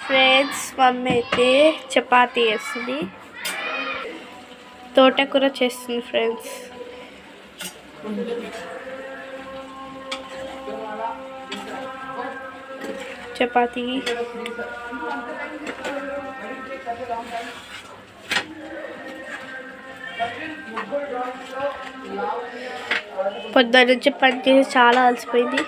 Friends mummy అయితే చపాతీ వేస్తుంది, తోటకూర చేస్తుంది ఫ్రెండ్స్. చపాతీ పొద్దున్న నుంచి పని చేసి చాలా అలసిపోయింది.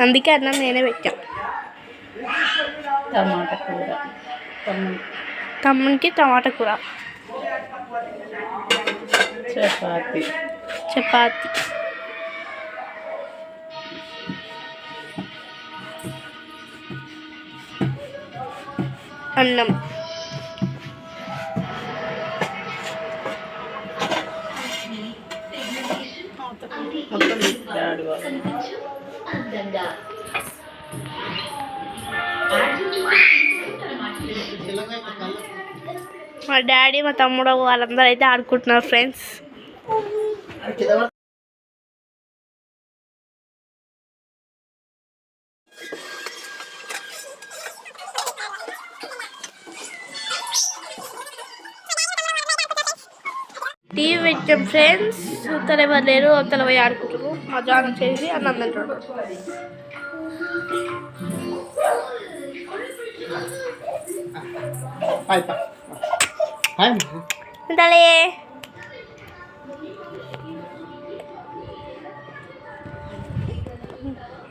అందుకే అన్నం నేనే పెట్టా. టమాటా కూర, తమ్మునికి టమాటా కూర, చపాతి, అన్నం. మా డాడీ మా తమ్ముడు వాళ్ళందరూ అయితే ఆడుకుంటున్నారు ఫ్రెండ్స్. టీవీ పెట్టాం ఫ్రెండ్స్. అవతల ఎవరు లేరు, అవతల పోయి ఆడుకుంటారు. మజాను చేసి అన్నం తింటారు.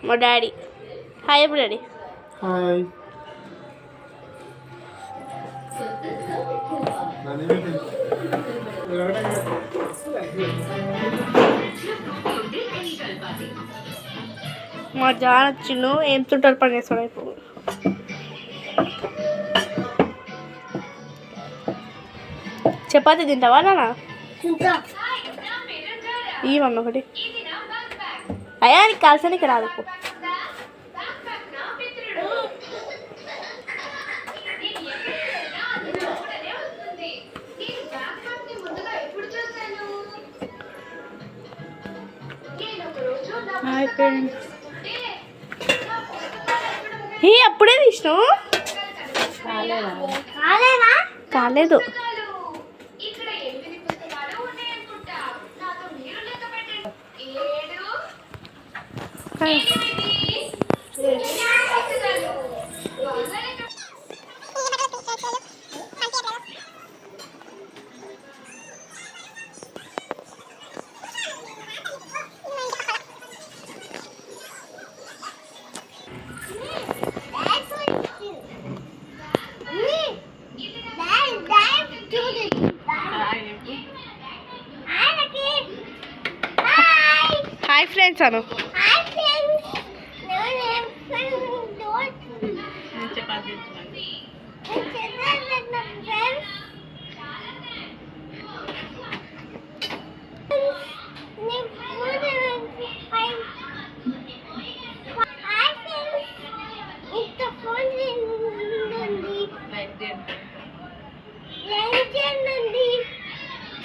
మా డాడీ హాయ్. ఎప్పుడు డాడీ హాయ్. మా జాన్ వచ్చిండు, ఏం తుంటారు పని చేస్తాడు. ఇప్పుడు చపాతీ తింటావా నాన్న? ఈ మమ్మీ ఒకటి అయ్యా నీకు కాల్సనికి రాదు. అప్పుడే తీసినావు? కాలేదు. హాయ్ ఫ్రెండ్స్ అను.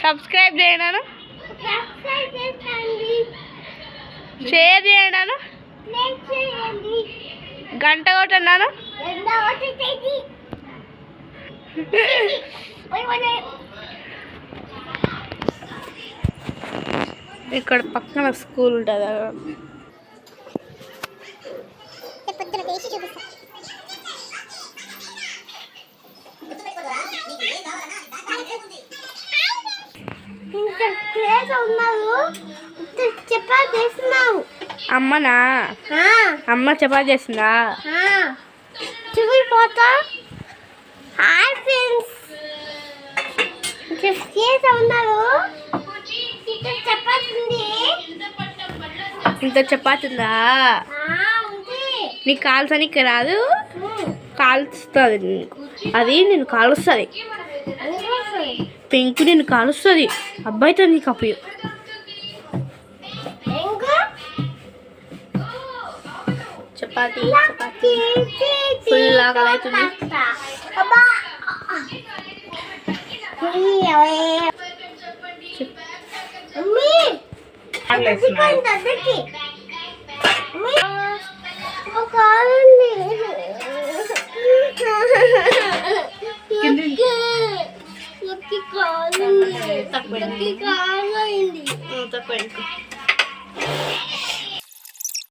సబ్స్క్రైబ్ చేయను, షేర్ చేయను, గంట కొట్టన్నాను. ఇక్కడ పక్కన స్కూల్ ఉంటుంది. అమ్మనా? అమ్మ చపాతీ చేసిందా? చూపిపోతా. హాయ్ ఫ్రెండ్స్, ఇంత చపాతీ ఉందా? నీకు కాల్చనికి రాదు? కాల్స్తుంది అది, నేను కాలుస్తుంది. పెంకు నేను కాలుస్తుంది. అబ్బాయితో నీకు అప్పు చపాతీ చపాతీ ఫుల్ ఆకలి అవుతుంది. తక్కువ తక్కువ